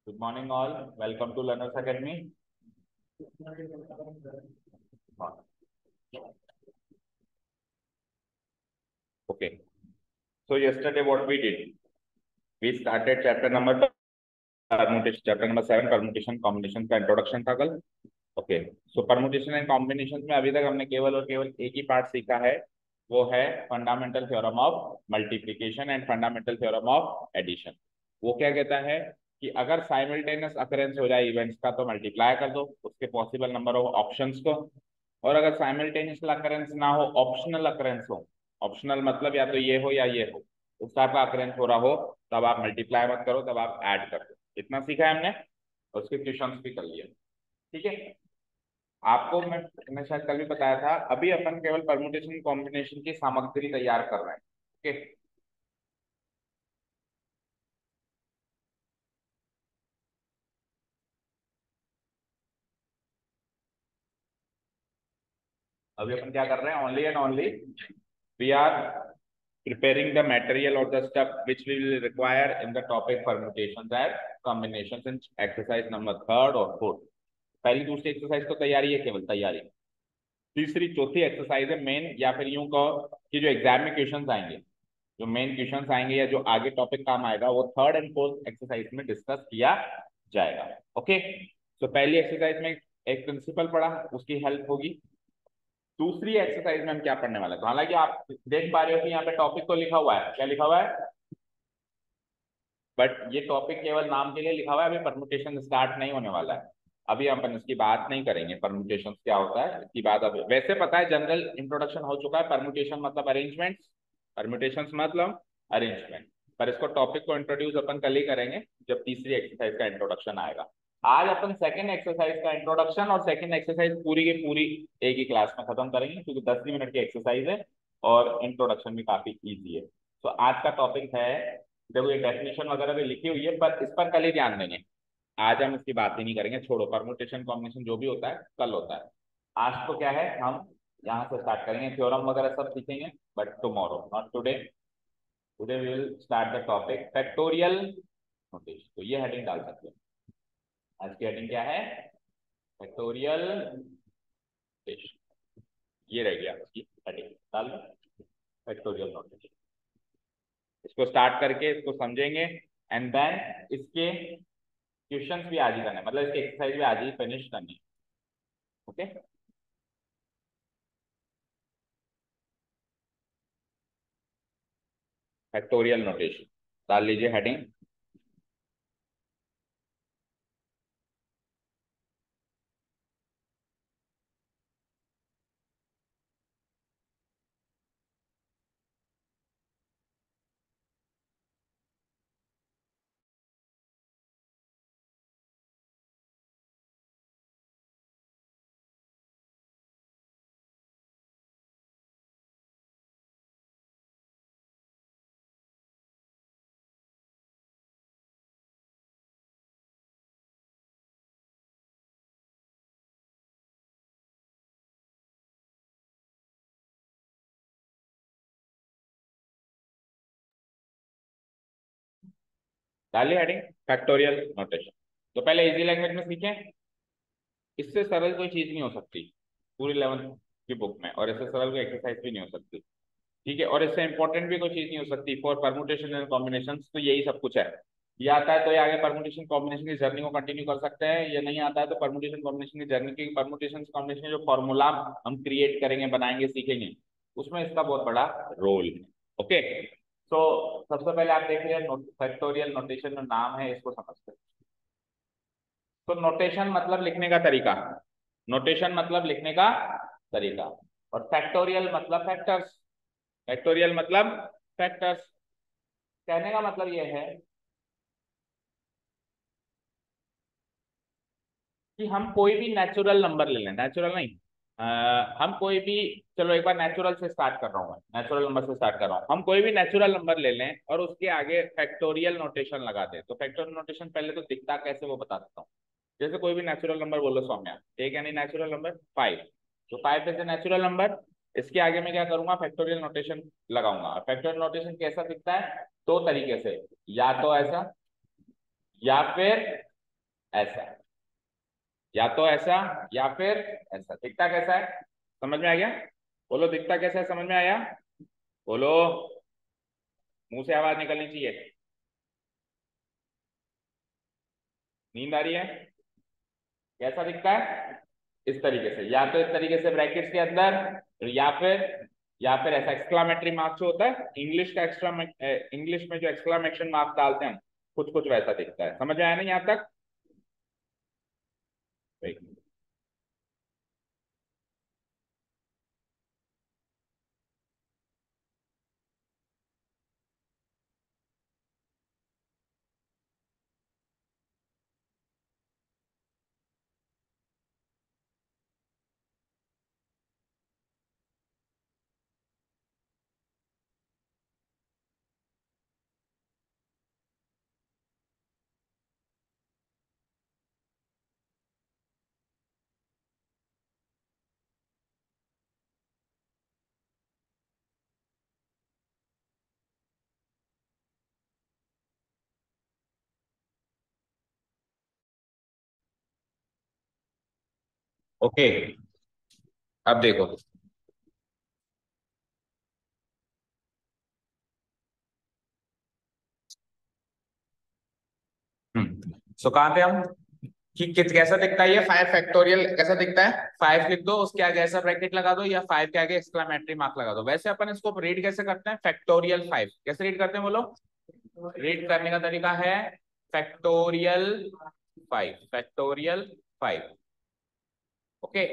Good morning, all. Welcome to Learners Academy. Okay. So yesterday, what we did, we started chapter number permutation, chapter number 7, permutation combination का introduction था कल. Okay. So permutation and combination में अभी तक हमने केवल और केवल एक ही पार्ट सीखा है, वो है fundamental theorem of multiplication and fundamental theorem of addition. वो क्या कहता है कि अगर साइमल्टेनियस अकरेंस हो जाए इवेंट्स का तो मल्टीप्लाई कर दो उसके पॉसिबल नंबर ऑफ ऑप्शंस को, और अगर साइमल्टेनियस अकरेंस ना हो, ऑप्शनल अकरेंस हो, ऑप्शनल मतलब या तो ये हो या ये हो, उस टाइप का अकरेंस हो रहा हो, तब आप मल्टीप्लाई मत करो, तब आप ऐड कर दो. इतना सीखा है हमने, उसके क्वेश्चंस भी कर लिए. ठीक है. आपको मैं शायद कल भी बताया था, अभी अपन केवल परमुटेशन कॉम्बिनेशन की सामग्री तैयार कर रहे हैं. ओके. अभी अपन क्या कर रहे हैं, only and only we are preparing the material or the stuff which we will require in the topic permutations and combinations in exercise number third और fourth. पहली दूसरी एक्सरसाइज तो तैयारी है, केवल तैयारी. तीसरी चौथी एक्सरसाइज है मेन, या फिर यूं कहो कि जो एग्जाम में क्वेश्चंस आएंगे, जो मेन क्वेश्चंस आएंगे या जो आगे टॉपिक काम आएगा, वो थर्ड एंड फोर्थ एक्सरसाइज में डिस्कस किया जाएगा. ओके. तो पहली एक्सरसाइज में एक प्रिंसिपल पढ़ा, उसकी हेल्प होगी. दूसरी एक्सरसाइज में हम क्या पढ़ने वाले हैं, तो हालांकि आप देख पा रहे हो कि यहाँ पे टॉपिक तो लिखा हुआ है, क्या लिखा हुआ है, बट ये टॉपिक केवल नाम के लिए लिखा हुआ है. अभी परमुटेशन स्टार्ट नहीं होने वाला है. अभी अपन इसकी बात नहीं करेंगे, परमुटेशन क्या होता है इसकी बात. अभी वैसे पता है, जनरल इंट्रोडक्शन हो चुका है. परमुटेशन मतलब अरेंजमेंट, परमुटेशन मतलब अरेंजमेंट. पर इसको टॉपिक को इंट्रोड्यूस अपन कल ही करेंगे जब तीसरी एक्सरसाइज का इंट्रोडक्शन आएगा. आज अपन सेकंड एक्सरसाइज का इंट्रोडक्शन और सेकंड एक्सरसाइज पूरी की पूरी एक ही क्लास में खत्म करेंगे, क्योंकि 10 मिनट की एक्सरसाइज है और इंट्रोडक्शन भी काफी इजी है. तो आज का टॉपिक है, देखो ये डेफिनेशन वगैरह भी लिखी हुई है, पर इस पर कल ही ध्यान देंगे. आज हम इसकी बात ही नहीं करेंगे, छोड़ो. परमुटेशन कॉम्बिनेशन जो भी होता है कल होता है. आज तो क्या है, हम यहाँ से स्टार्ट करेंगे, थ्योरम वगैरह सब सीखेंगे, but tomorrow, not today. Today we will start the topic factorial notation. तो ये हेडिंग डाल सकते हैं. आज की हेडिंग क्या है, फैक्टोरियल नोटेशन. ये रह गया उसकी हेडिंग, डाल दो फैक्टोरियल नोटेशन. इसको स्टार्ट करके इसको समझेंगे, एंड देन इसके क्वेश्चंस भी आज ही करने, मतलब इसकी एक्सरसाइज भी आज ही फिनिश करनी. ओके. फैक्टोरियल नोटेशन डाल लीजिए हेडिंग. डालिए हेडिंग फैक्टोरियल नोटेशन. तो पहले इजी लैंग्वेज में सीखें. इससे सरल कोई चीज नहीं हो सकती पूरी 11th की बुक में, और इससे सरल कोई एक्सरसाइज भी नहीं हो सकती. ठीक है. और इससे इंपॉर्टेंट भी कोई चीज नहीं हो सकती फॉर परमुटेशन एंड कॉम्बिनेशन. तो यही सब कुछ है. ये आता है तो ये आगे परमुटेशन कॉम्बिनेशन की जर्नी को कंटिन्यू कर सकते हैं. ये नहीं आता है तो परमुटेशन कॉम्बिनेशन की जर्नी की, परमुटेशन कॉम्बिनेशन जो फॉर्मूला हम क्रिएट करेंगे, बनाएंगे, सीखेंगे, उसमें इसका बहुत बड़ा रोल है. ओके. तो सबसे पहले आप देख रहे हैं फैक्टोरियल नोटेशन जो नाम है इसको समझते हैं. तो नोटेशन मतलब लिखने का तरीका, नोटेशन मतलब लिखने का तरीका, और फैक्टोरियल मतलब फैक्टर्स. फैक्टोरियल मतलब फैक्टर्स. कहने का मतलब यह है कि हम कोई भी नेचुरल नंबर ले लें, नेचुरल नहीं, हम कोई भी, चलो एक बार नेचुरल से स्टार्ट कर रहा हूँ, मैं नेचुरल नंबर से स्टार्ट कर रहा हूँ. हम कोई भी नेचुरल नंबर ले लें और उसके आगे फैक्टोरियल नोटेशन लगा दें. तो फैक्टोरियल नोटेशन पहले तो दिखता कैसे वो बता देता हूँ. जैसे कोई भी नेचुरल नंबर बोलो, सौम्या एक यानी नेचुरल नंबर 5. तो 5 इज ए नेचुरल नंबर. इसके आगे मैं क्या करूंगा, फैक्टोरियल नोटेशन लगाऊंगा. फैक्टोरियल नोटेशन कैसा दिखता है, दो तरीके से, या तो ऐसा, या फिर ऐसा, या तो ऐसा या फिर ऐसा। दिखता कैसा है, समझ में आ गया? बोलो दिखता कैसा है, समझ में आया? बोलो, मुंह से आवाज निकलनी चाहिए। नींद आ रही है? कैसा दिखता है? इस तरीके से, या तो इस तरीके से ब्रैकेट्स के अंदर, या फिर ऐसा एक्सक्लामेटरी मार्क जो होता है इंग्लिश का, एक्स्ट्रा इंग्लिश में जो एक्सक्लामेशन मार्क डालते हैं, कुछ कुछ वैसा दिखता है। समझ में आया ना यहाँ तक? ओके, अब देखो। सो कहाँ थे हम? कि कैसा दिखता है ये 5 फैक्टोरियल, कैसा दिखता है? 5 लिख दो, उसके आगे ऐसा ब्रैकेट लगा दो, या 5 के आगे एक्सक्लेमेटरी मार्क लगा दो। वैसे अपन इसको रीड कैसे करते हैं? फैक्टोरियल 5 कैसे रीड करते हैं बोलो? रीड करने का तरीका है फैक्टोरियल 5। ओके,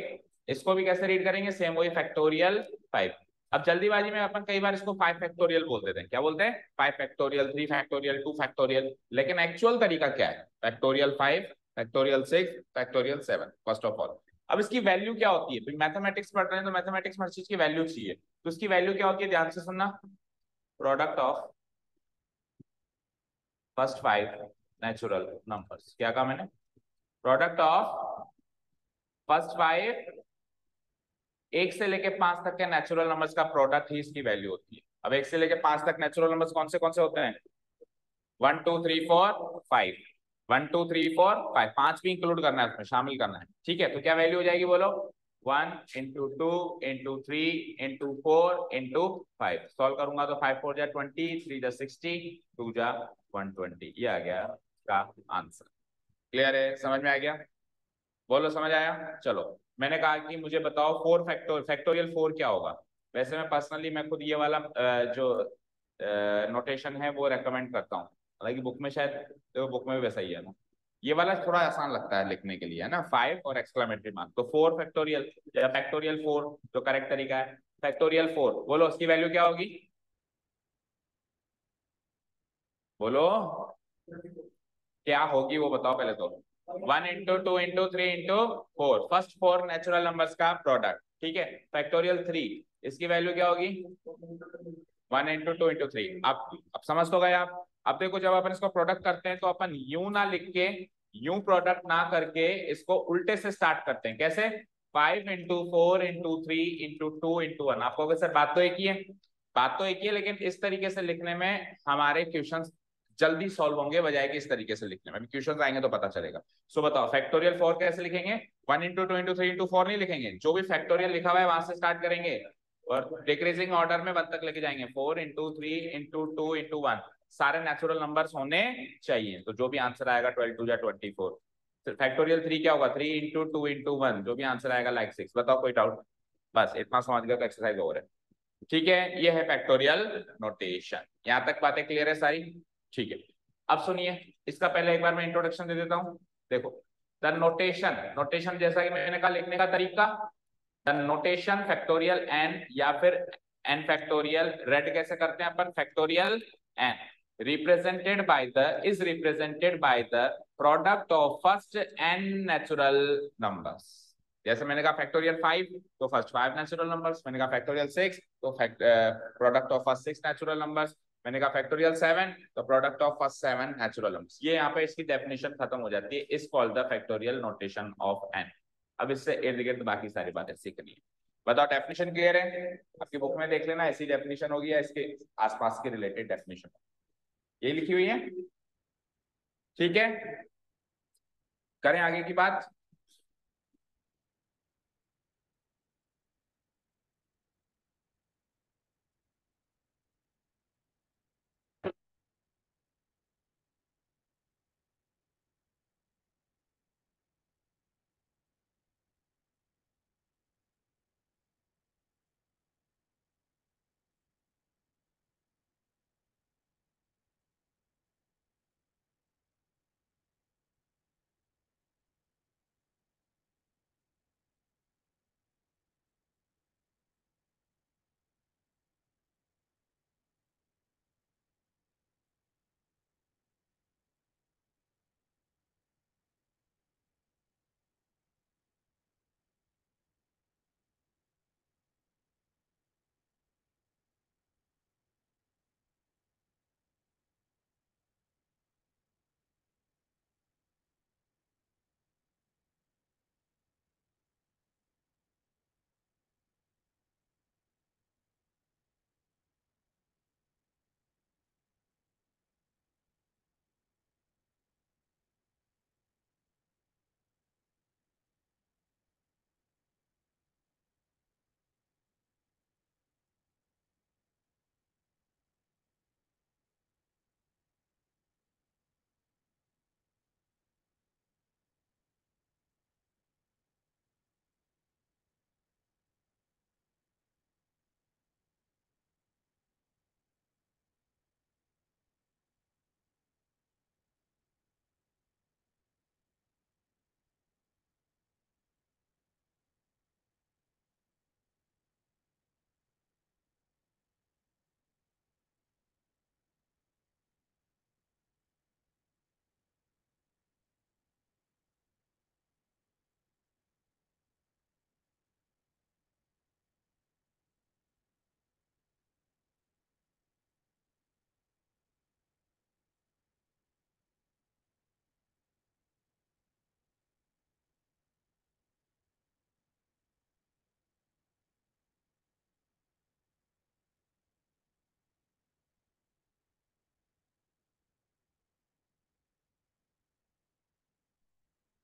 इसको भी कैसे रीड करेंगे? सेम वही फैक्टोरियल 5। अब जल्दीबाजी में अपन कई बार इसको 5 फैक्टोरियल बोल देते हैं। क्या बोलते हैं? 5 फैक्टोरियल, 3 फैक्टोरियल, 2 फैक्टोरियल। लेकिन एक्चुअल तरीका क्या है? Factorial 5, factorial 6, factorial 7। First of all, अब इसकी वैल्यू क्या होती है? मैथमेटिक्स पढ़ रहे हैं तो मैथमेटिक्स में हर चीज की वैल्यू चाहिए। तो इसकी वैल्यू क्या होती है? ध्यान से सुनना। Product of first 5 natural numbers. क्या कहा मैंने? प्रोडक्ट ऑफ फर्स्ट 5 1 से लेके 5 तक के नेचुरल नंबर्स का प्रोडक्ट ही इसकी वैल्यू होती है। अब 1 से लेके 5 तक नेचुरल नंबर्स कौन से होते हैं? 1 2 3 4 5। 1 2 3 4 5, 5 भी इंक्लूड करना है उसमें, शामिल करना है। ठीक है, तो क्या वैल्यू हो जाएगी बोलो? 1 into 2 into 3 into 4 into 5। Solve करूंगा तो 5 4 जा 20, 3 जा 60, 2 जा 120। ये आ गया का आंसर। क्लियर है? समझ में आ गया? बोलो समझ आया? चलो, मैंने कहा कि मुझे बताओ फैक्टोरियल 4 क्या होगा। वैसे मैं पर्सनली मैं खुद ये वाला जो नोटेशन है वो रेकमेंड करता हूँ। हालांकि बुक में शायद, तो बुक में भी वैसा ही है ना। ये वाला थोड़ा आसान लगता है लिखने के लिए, है ना? 5 और एक्सक्लेमेटरी मार्क। तो 4 फैक्टोरियल या फैक्टोरियल 4 जो करेक्ट तरीका है। फैक्टोरियल 4, बोलो उसकी वैल्यू क्या होगी? बोलो क्या होगी वो बताओ पहले तो। 1 into 2 into 3 into 4, first 4 natural numbers का प्रोडक्ट। ठीक है, फैक्टोरियल 3, इसकी वैल्यू क्या होगी? 1 into 2 into 3। अब समझ तो गए आप? अब देखो, जब अपन इसको प्रोडक्ट करते हैं तो अपन यूं ना लिख के, यूं प्रोडक्ट ना करके इसको उल्टे से स्टार्ट करते हैं। कैसे? 5 into 4 into 3 into 2 into 1। आप कहोगे सर बात तो एक ही है। बात तो एक ही है, लेकिन इस तरीके से लिखने में हमारे क्वेश्चंस जल्दी सॉल्व होंगे बजाय कि इस तरीके से लिखने में। अभी क्वेश्चन आएंगे तो पता चलेगा। सो बताओ फैक्टोरियल 4 कैसे लिखेंगे? 1 into 2 into 3 into 4 नहीं लिखेंगे, जो भी फैक्टोरियल लिखा हुआ है वहां से स्टार्ट करेंगे और डिक्रीजिंग ऑर्डर में 1 तक लेके जाएंगे। 4 into 3 into 2 into 1 सारे नेचुरल नंबर्स होने चाहिए। तो जो भी आंसर आएगा 12 2 जा 24। फैक्टोरियल 3 क्या होगा? 3 into 2 into 1, जो भी आंसर आएगा लाइक 6। बताओ कोई डाउट? बस इतना समझ गए तो एक्सरसाइज हो रहा है। ठीक है, ये है फैक्टोरियल नोटेशन। यहां तक बातें क्लियर है सारी? ठीक है, अब सुनिए, इसका पहले एक बार मैं इंट्रोडक्शन दे देता हूं। देखो, द नोटेशन, नोटेशन जैसा कि मैंने कहा लिखने का तरीका। द नोटेशन फैक्टोरियल एन या फिर एन फैक्टोरियल, रेड कैसे करते हैं अपन? Factorial n represented by the, is represented by the product of first n natural numbers. जैसे मैंने कहा फैक्टोरियल 5 तो फर्स्ट 5 नेचुरल नंबर्स। मैंने कहा फैक्टोरियल 6 तो product of first 6 natural numbers. मैंने कहा फैक्टोरियल 7 तो product of first 7 natural numbers. ये यहाँ पे इसकी डेफिनेशन खत्म हो जाती है। Is called the factorial notation of N. अब इससे इर्द गिर्द बाकी सारी बातें सीखनी है। बताओ डेफिनेशन क्लियर है? आपकी बुक में देख लेना, ऐसी डेफिनेशन होगी या इसके आसपास के रिलेटेड डेफिनेशन ये लिखी हुई है। ठीक है, करें आगे की बात।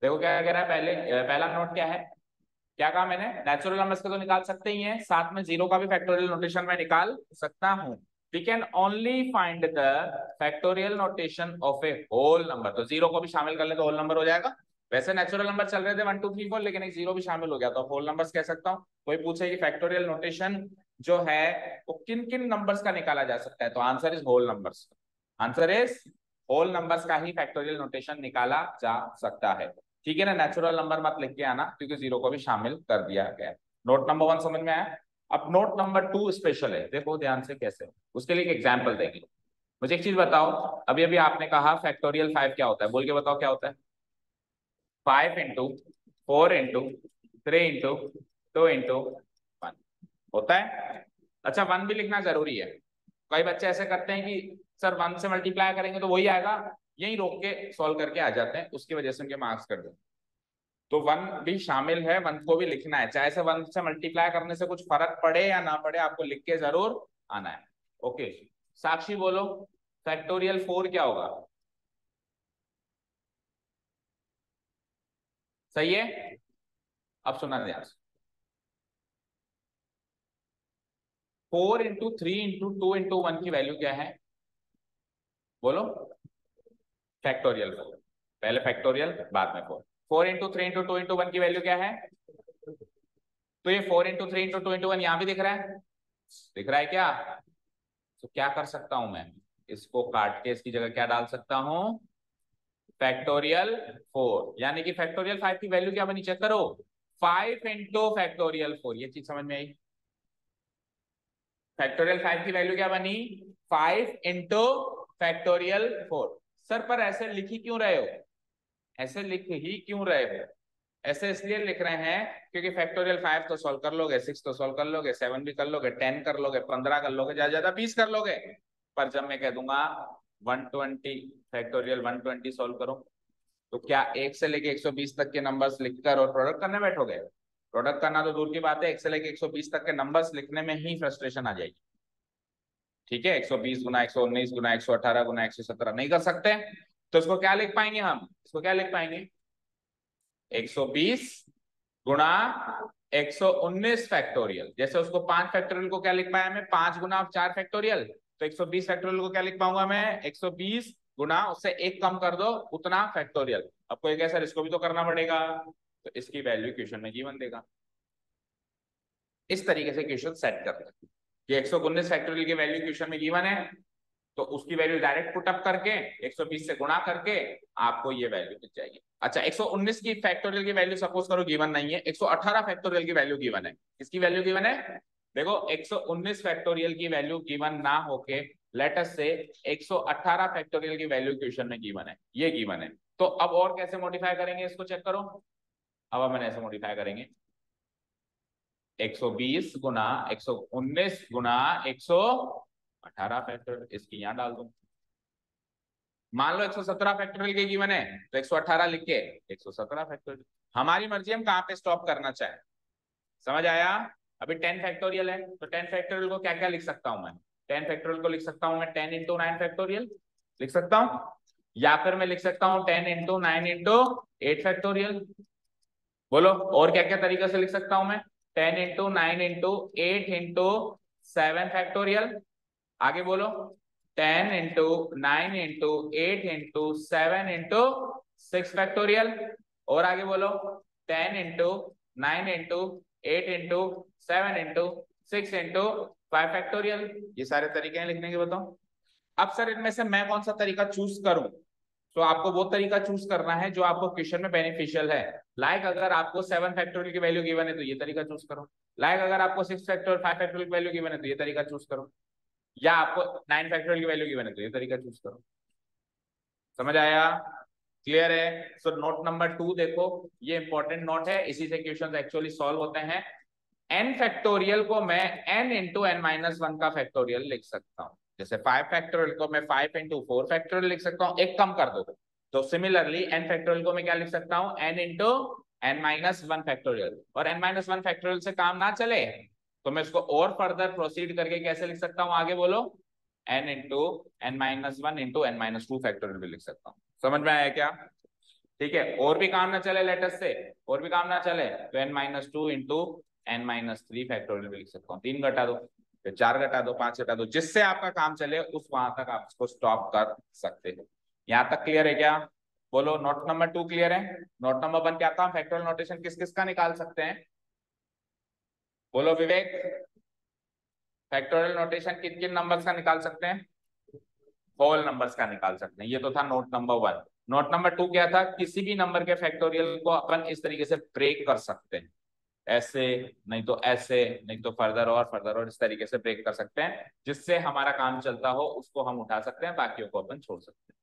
देखो क्या कह रहा है, पहले पहला नोट क्या है, क्या कहा मैंने, नेचुरल नंबर्स के तो निकाल सकते ही हैं, साथ में जीरो का भी फैक्टोरियल नोटेशन में निकाल सकता हूं। We can only find the factorial notation of a whole number, तो जीरो को भी शामिल कर ले तो होल नंबर हो जाएगा। वैसे नेचुरल नंबर चल रहे थे 1 2 3 4, लेकिन एक जीरो भी शामिल हो गया तो होल नंबर्स कह सकता हूँ। कोई पूछे कि फैक्टोरियल नोटेशन जो है वो किन किन नंबर्स का निकाला जा सकता है, तो answer is whole numbers. Answer is whole numbers का ही फैक्टोरियल नोटेशन निकाला जा सकता है। ठीक है ना, नेचुरल नंबर मत लिख के आना क्योंकि जीरो को भी शामिल कर दिया गया। नोट नंबर 1 समझ में आया। अब नोट नंबर 2 स्पेशल है, देखो ध्यान से कैसे, उसके लिए एक एग्जाम्पल देंगे। मुझे एक चीज बताओ, अभी अभी आपने कहा फैक्टोरियल 5 क्या होता है, बोल के बताओ क्या होता है। 5 × 4 × 3 × 2 × 1 होता है। अच्छा 1 भी लिखना जरूरी है। कई बच्चे ऐसे करते हैं कि सर 1 से मल्टीप्लाई करेंगे तो वही आएगा, यही रोक के सॉल्व करके आ जाते हैं, उसकी वजह से उनके मार्क्स कर देते हैं। तो 1 भी शामिल है, 1 को भी लिखना है, चाहे से 1 से मल्टीप्लाई करने से कुछ फर्क पड़े या ना पड़े, आपको लिख के जरूर आना है। ओके, साक्षी बोलो फैक्टोरियल 4 क्या होगा। सही है, अब सुना ध्यान से। 4 × 3 × 2 × 1 की वैल्यू क्या है, बोलो। फैक्टोरियल 4, पहले फैक्टोरियल बाद में 4। 4 × 3 × 2 × 1 की वैल्यू क्या है, तो ये 4 × 3 × 2 × 1 यहाँ भी दिख रहा है, दिख रहा है क्या। तो क्या कर सकता हूं मैं, इसको काट के इसकी जगह क्या डाल सकता हूं, फैक्टोरियल 4, यानी कि फैक्टोरियल 5 की वैल्यू क्या बनी चेक करो, 5 × फैक्टोरियल 4, ये चीज समझ में आई। फैक्टोरियल 5 की वैल्यू क्या बनी, 5 × फैक्टोरियल 4। सर पर ऐसे लिख ही क्यों रहे हो, ऐसे लिख ही क्यों रहे हो, ऐसे इसलिए लिख रहे हैं क्योंकि फैक्टोरियल 5 तो सॉल्व कर लोगे, 6 तो सॉल्व कर लोगे, 7 भी कर लोगे, 10 कर लोगे, 15 कर लोगे, ज्यादा ज्यादा 20 कर लोगे। पर जब मैं कह दूंगा 120 सॉल्व करो, तो क्या 1 से लेके 120 तक के नंबर्स लिखकर और प्रोडक्ट करने बैठोगे। प्रोडक्ट करना तो दूर की बात है, 1 से लेके 120 तक के नंबर्स लिखने में ही फ्रस्ट्रेशन आ जाएगी। ठीक है, 120 × 119 × 118 × 117 नहीं कर सकते, तो इसको क्या लिख पाएंगे हम, इसको क्या लिख पाएंगे, 120 गुणा 119 फैक्टोरियल। जैसे उसको 5 फैक्टोरियल को क्या लिख पाया मैं, 5 गुना 4 फैक्टोरियल, तो 120 फैक्टोरियल को क्या लिख पाऊंगा मैं, 120 गुना, उससे एक कम कर दो उतना फैक्टोरियल। अब कोई कहे सर इसको भी तो करना पड़ेगा, तो इसकी वैल्यू क्वेश्चन में गिवन देगा। इस तरीके से क्वेश्चन सेट कर दो कि 119 फैक्टोरियल की वैल्यू क्वेश्चन में गिवन है, तो उसकी वैल्यू डायरेक्ट पुट अप करके 120 से गुणा करके आपको ये वैल्यू मिल जाएगी। अच्छा, 119 की फैक्टोरियल की वैल्यू सपोज करो गिवन नहीं है, 118 फैक्टोरियल की वैल्यू गिवन है। किसकी वैल्यू गिवन है, देखो 119 फैक्टोरियल की वैल्यू गिवन ना होके लेट अस से 118 फैक्टोरियल की वैल्यू क्वेश्चन में गिवन है, ये गिवन है। तो अब और कैसे मॉडिफाई करेंगे इसको चेक करो। अब अपन ऐसे मॉडिफाई करेंगे, 120 गुना 119 गुना 118 फैक्टोरियल, इसकी यहां डाल दो। मान लो 117 फैक्टोरियल के गिवन है, तो 118 लिख के 117 फैक्टोरियल। हमारी मर्जी हम कहां पे स्टॉप करना चाहें, समझ आया। अभी 10 फैक्टोरियल है, तो 10 फैक्टोरियल को क्या क्या लिख सकता हूं मैं, 10 फैक्टोरियल को लिख सकता हूं मैं 10 इंटू 9 फैक्टोरियल लिख सकता हूं, या फिर मैं लिख सकता हूं 10 इंटू 9 इंटू 8 फैक्टोरियल। बोलो और क्या क्या तरीके से लिख सकता हूं मैं, 10 इंटू 9 इंटू 8 इंटू 7 फैक्टोरियल। आगे बोलो 10 into 9 into 8 into 7 into 6 factorial. और आगे बोलो 10 into 9 into 8 into 7 into 6 into 5 factorial. ये सारे तरीके हैं लिखने के, बताओ। अब सर इनमें से मैं कौन सा तरीका चूज करूं, तो आपको वो तरीका चूज करना है जो आपको क्वेश्चन में बेनिफिशियल है। लाइक अगर आपको 7 फैक्टोरियल की वैल्यू गिवन है तो ये तरीका चूज करो, लाइक अगर आपको 6 फैक्टोरियल 5 फैक्टोरियल की वैल्यू गिवन है तो ये तरीका चूज करो, या आपको 9 फैक्टोरियल की वैल्यू गिवन है तो ये तरीका चूज करो। समझ आया, क्लियर है। सो नोट नंबर 2 देखो, ये इंपॉर्टेंट नोट है, इसी से क्वेश्चंस एक्चुअली सॉल्व होते हैं। n फैक्टोरियल को मैं n into N minus one का फैक्टोरियल लिख सकता हूँ, जैसे 5 फैक्टोरियल को मैं 5 इंटू 4 फैक्टोरियल लिख सकता हूँ, एक कम कर दो। तो सिमिलरली n फैक्टोरियल को मैं क्या लिख सकता हूँ, n into N minus one factorial. और n माइनस वन फैक्टोरियल से काम ना चले तो मैं इसको और फर्दर प्रोसीड करके कैसे लिख सकता हूँ, आगे बोलो, n into N minus one into N minus two factorial भी लिख सकता हूँ। समझ में आया क्या, ठीक है। और भी काम ना चले लेटेस्ट से, और भी काम ना चले तो n minus two into N minus three factorial भी लिख सकता हूँ। 3 घटा दो, फिर 4 घटा दो, 5 घटा दो, जिससे आपका काम चले उस वहां तक आप इसको स्टॉप कर सकते हो। यहाँ तक क्लियर है क्या, बोलो। नोट नंबर 2 क्लियर है। नोट नंबर 1 क्या था, फैक्टोरियल नोटेशन किस किस का निकाल सकते हैं, बोलो विवेक। फैक्टोरियल नोटेशन किन किन नंबर्स का निकाल सकते हैं, होल नंबर्स का निकाल सकते हैं। ये तो था नोट नंबर 1। नोट नंबर 2 क्या था, किसी भी नंबर के फैक्टोरियल को अपन इस तरीके से ब्रेक कर सकते हैं, ऐसे नहीं तो ऐसे, नहीं तो फर्दर और इस तरीके से ब्रेक कर सकते हैं, जिससे हमारा काम चलता हो उसको हम उठा सकते हैं, बाकियों को अपन छोड़ सकते हैं।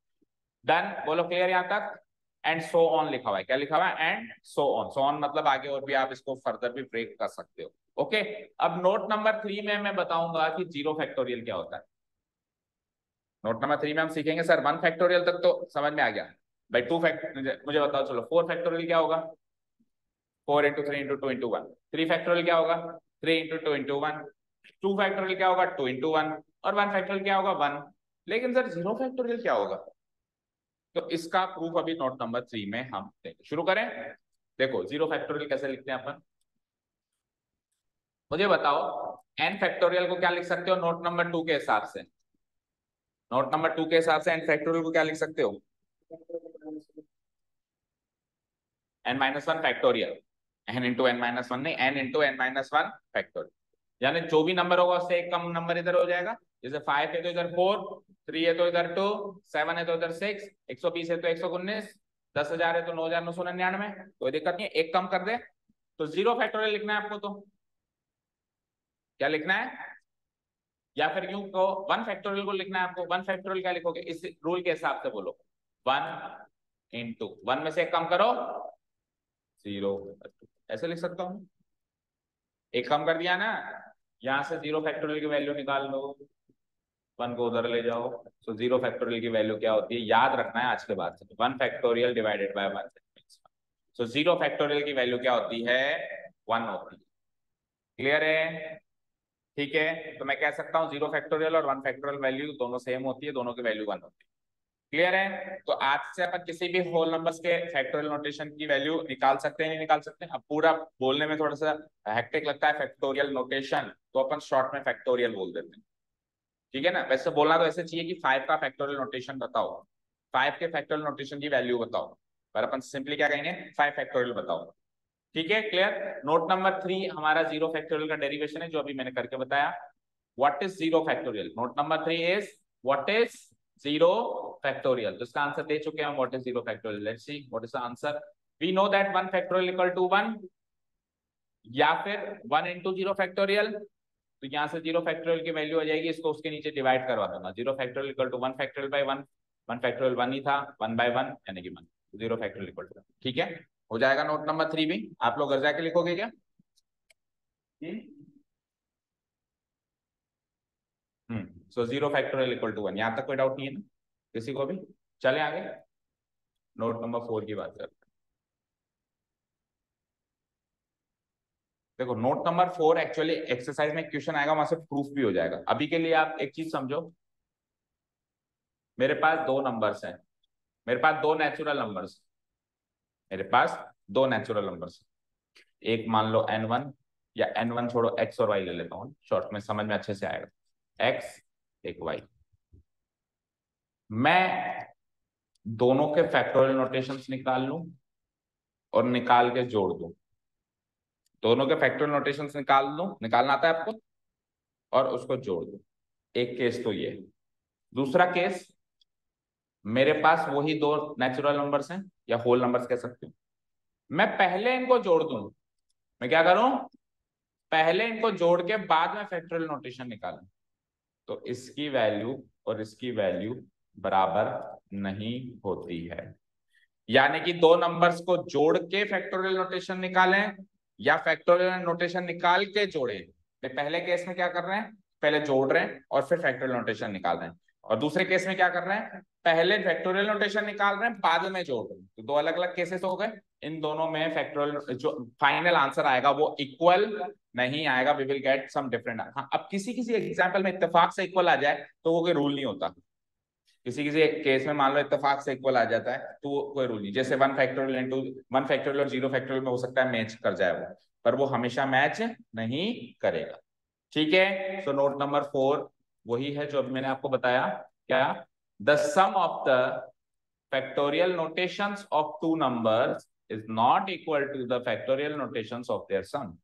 डन, बोलो क्लियर यहाँ तक। एंड सो ऑन लिखा हुआ है, क्या लिखा हुआ है, and so on. So on मतलब आगे और भी आप इसको फर्दर भी ब्रेक कर सकते हो। ओके, अब नोट नंबर 3 में मैं बताऊंगा कि जीरो फैक्टोरियल क्या होता है। नोट नंबर 3 में हम सीखेंगे सर 1 फैक्टोरियल तक तो समझ में आ गया भाई, 2 फैक्ट मुझे बताओ, चलो 4 फैक्टोरियल क्या होगा, 4 इंटू 3 इंटू 2 इंटू 1। 3 फैक्टोरियल क्या होगा, 3 इंटू 2 इंटू 1। 2 फैक्टोरियल क्या होगा, 2 इंटू 1। और 1 फैक्टोरियल क्या होगा, 1। लेकिन सर जीरो फैक्टोरियल क्या होगा, तो इसका प्रूफ अभी नोट नंबर 3 में हम देंगे। शुरू करें, देखो जीरो फैक्टोरियल कैसे लिखते हैं अपन, मुझे बताओ। n फैक्टोरियल को क्या लिख सकते हो नोट नंबर 2 के हिसाब से, नोट नंबर 2 के हिसाब से n फैक्टोरियल को क्या लिख सकते हो, n minus one factorial. n into N minus one नहीं, n into N minus one factorial. यानी जो भी नंबर होगा उससे एक कम नंबर इधर हो जाएगा, जैसे 5 है तो इधर 4, 3 है तो इधर 2, 7 है तो इधर 6, 120 है तो 119, 10,000 है तो 9,999, कोई दिक्कत नहीं है, एक कम कर दे। तो जीरो फैक्टोरियल लिखना है आपको, तो क्या लिखना है, या फिर यूं कहो 1 फैक्टोरियल को लिखना है आपको। 1 फैक्टोरियल क्या लिखोगे, इस रूल के हिसाब से बोलो, 1 इंटू 1 में से एक कम करो, 0, ऐसे लिख सकता हूँ। एक कम कर दिया ना, यहां से जीरो फैक्टोरियल की वैल्यू निकाल लो, 1 को उधर ले जाओ। तो जीरो फैक्टोरियल की वैल्यू क्या होती है, याद रखना है आज के बाद से, 1 फैक्टोरियल डिवाइडेड बाय 1। सो जीरो फैक्टोरियल की वैल्यू क्या होती है, 1 होती है। क्लियर है, ठीक है। तो मैं कह सकता हूँ जीरो फैक्टोरियल और 1 फैक्टोरियल वैल्यू दोनों सेम होती है, दोनों की वैल्यू 1 होती है। क्लियर है? तो आज से अपन किसी भी होल नंबर्स के फैक्टोरियल नोटेशन की वैल्यू निकाल सकते हैं, नहीं निकाल सकते? अब पूरा बोलने में थोड़ा सा हेक्टिक लगता है फैक्टोरियल नोटेशन, तो अपन शॉर्ट में फैक्टोरियल बोल देते हैं, ठीक है ना? वैसे बोलना तो ऐसे चाहिए कि 5 का फैक्टोरियल नोटेशन बताओ, 5 के फैक्टोरियल नोटेशन की वैल्यू बताओ, पर अपन सिंपली क्या कहेंगे, 5 फैक्टोरियल बताओ। ठीक है, क्लियर? नोट नंबर 3 हमारा जीरो फैक्टोरियल का डेरिवेशन है, जो अभी मैंने करके बताया। What is zero factorial? Note number 3 is what is zero factorial. तो इसका आंसर दे चुके हैं हम, what is zero factorial. Let's see what is the answer. We know that 1 factorial equal to 1, या फिर 1 इंटू जीरो फैक्टोरियल। तो यहाँ से जीरो फैक्टोरियल की वैल्यू आ जाएगी, इसको उसके नीचे डिवाइड करवा दूंगा। Zero factorial equal to 1 factorial by 1, 1 factorial 1 ही था, 1 बाय 1 यानी कि 1, जीरो फैक्टोरियल इक्वल टू। ठीक है, हो जाएगा नोट नंबर 3 भी। आप लोग घर जाके लिखोगे क्या? So zero factorial equal to 1, यहाँ तक कोई डाउट नहीं है ना किसी को भी? चले आगे नोट नंबर 4 की बात करते हैं। देखो नोट नंबर 4 एक्चुअली एक्सरसाइज में क्वेश्चन आएगा, वहां से प्रूफ भी हो जाएगा। अभी के लिए आप एक चीज समझो, मेरे पास दो नंबर्स हैं, मेरे पास दो नेचुरल नंबर्स, मेरे पास दो नेचुरल नंबर्स, एक मान लो n1, या n1 छोड़ो x और y ले लेता हूँ, शॉर्ट में समझ में अच्छे से आएगा, x एक y। मैं दोनों के फैक्टोरियल नोटेशंस निकाल लूं और निकाल के जोड़ दूं, दोनों के फैक्टोरियल नोटेशंस निकाल लूं, निकालना आता है आपको, और उसको जोड़ दूं। एक केस तो ये। दूसरा केस, मेरे पास वही दो नेचुरल नंबर्स हैं या होल नंबर्स कह सकते हो, मैं पहले इनको जोड़ दूं। मैं क्या करूं? पहले इनको जोड़ के बाद में फैक्टोरियल नोटेशन निकालूं, तो इसकी वैल्यू और इसकी वैल्यू बराबर नहीं होती है। यानी कि दो नंबर्स को जोड़ के फैक्टोरियल नोटेशन निकालें या फैक्टोरियल नोटेशन निकाल के जोड़ें। तो पहले केस में क्या कर रहे हैं, पहले जोड़ रहे हैं और फिर फैक्टोरियल नोटेशन निकाल रहे हैं, और दूसरे केस में क्या कर रहे हैं, पहले फैक्टोरियल नोटेशन निकाल रहे हैं बाद में जोड़ रहे हैं। तो दो अलग अलग केसेस हो गए। इन दोनों में फैक्टोरियल जो फाइनल आंसर आएगा वो इक्वल नहीं आएगा, we will get some different. हाँ, अब किसी किसी एग्जाम्पल में इत्तेफाक से इक्वल आ जाए तो वो कोई रूल नहीं होता। किसी किसी केस में मान लो इत्तेफाक से इक्वल आ जाता है तो कोई रूल नहीं। जैसे 1 फैक्टोरियल इंटू 1 फैक्टोरियल और 0 फैक्टोरियल में हो सकता है मैच कर जाए वो, पर वो हमेशा मैच नहीं करेगा। ठीक है, सो नोट नंबर 4 वही है जो अभी मैंने आपको बताया। क्या? The sum of the factorial notations of two numbers is not equal to the factorial notations of their sum.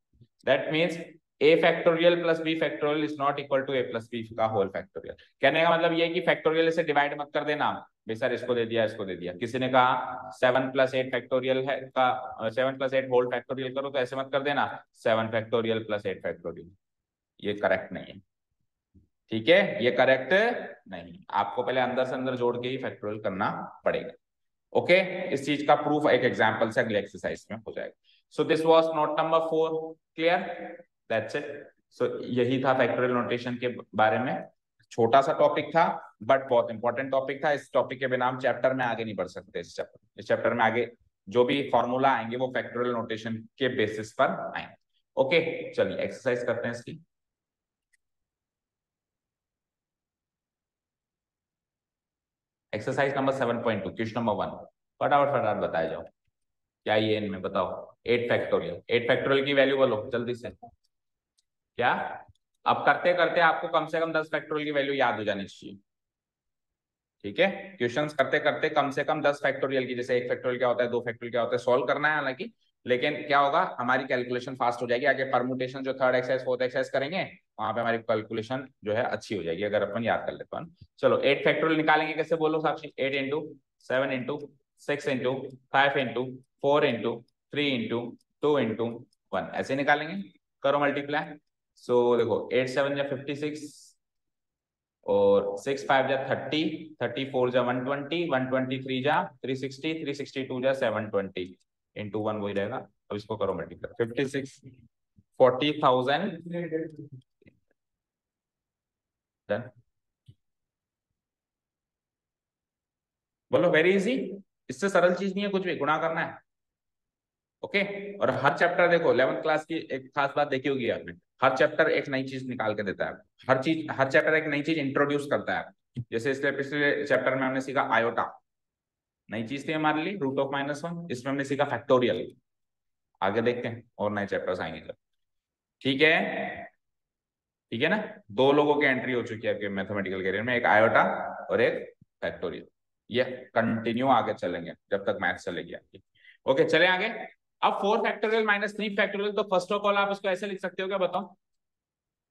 That means a factorial plus b factorial is not equal to a plus b का whole factorial. कहने का मतलब ये है कि factorial से divide मत कर देना भाई, सर इसको दे दिया इसको दे दिया। किसी ने कहा 7 प्लस 8 फैक्टोरियल है का 7 प्लस 8 होल फैक्टोरियल करो, तो ऐसे मत कर देना 7 फैक्टोरियल प्लस 8 फैक्टोरियल, ये करेक्ट नहीं है। ठीक है, ये करेक्ट नहीं, आपको पहले अंदर से अंदर जोड़ के ही फैक्टोरियल करना पड़ेगा। ओके, इस चीज का प्रूफ एक एग्जांपल से अगले एक्सरसाइज में हो जाएगा। So this was note number 4, clear? That's it. So यही था फैक्टोरियल नोटेशन के बारे में। छोटा सा टॉपिक था बट बहुत इंपॉर्टेंट टॉपिक था। इस टॉपिक के बिना हम चैप्टर में आगे नहीं बढ़ सकते। इस चैप्टर में आगे जो भी फॉर्मूला आएंगे वो फैक्टोरियल नोटेशन के बेसिस पर आएंगे। ओके, चलिए एक्सरसाइज करते हैं इसकी। Exercise number 7.2, question number 1। फटाफट फटाफट बताया जाओ क्या ये इनमें बताओ। 8 फैक्टोरियल, 8 फैक्टोरियल की वैल्यू बोलो जल्दी से। क्या? अब करते करते आपको कम से कम 10 फैक्टोरियल की वैल्यू याद हो जानी चाहिए। ठीक है, क्वेश्चंस करते करते कम से कम 10 फैक्टोरियल की, जैसे 1 फैक्टोरियल क्या होता है, 2 फैक्टोरियल क्या होता है, सॉल्व करना है हालांकि, लेकिन क्या होगा, हमारी कैलकुलेशन फास्ट हो जाएगी। आगे परमुटेशन जो थर्ड एक्सरसाइज फोर्थ एक्सरसाइज करेंगे वहां पे हमारी कैलकुलेशन जो है अच्छी हो जाएगी अगर अपन याद कर लेते हैं। चलो 8 फैक्टोरियल निकालेंगे कैसे, बोलो साक्षी। 8 into 7 into 6 into 5 into 4 into 3 into 2 into 1, ऐसे निकालेंगे। करो मल्टीप्लाई। सो देखो 8 7 या 56 और 6 5 जा 30, 34 जा 120, 123 जा 360, 362 जा 720 इंटू 1 वही रहेगा। अब इसको करो मल्टीप्लाई। 56 40,000 डन। बोलो वेरी इजी, इससे सरल चीज नहीं है कुछ भी, गुणा करना है। ओके, और हर चैप्टर देखो 11th क्लास की एक खास बात देखी होगी आपने, हर चैप्टर एक नई चीज निकाल के देता है। हर चैप्टर एक नई चीज इंट्रोड्यूस करता है। जैसे इसलिए पिछले चैप्टर में हमने सीखा आयोटा, नई चीज थी हमारे लिए, √(-1), इसमें हमने सीखा फैक्टोरियल। आगे देखते हैं और नए चैप्टर्स आएंगे जब। ठीक है, ठीक है ना। दो लोगों की एंट्री हो चुकी है आपके मैथमेटिकल करियर में, एक आयोटा और एक फैक्टोरियल। ये कंटिन्यू आगे चलेंगे जब तक मैथ चलेगी आपकी। ओके चले आगे। अब 4 फैक्टोरियल माइनस 3 फैक्टोरियल, तो फर्स्ट ऑफ ऑल आप इसको ऐसे लिख सकते हो क्या, बताओ?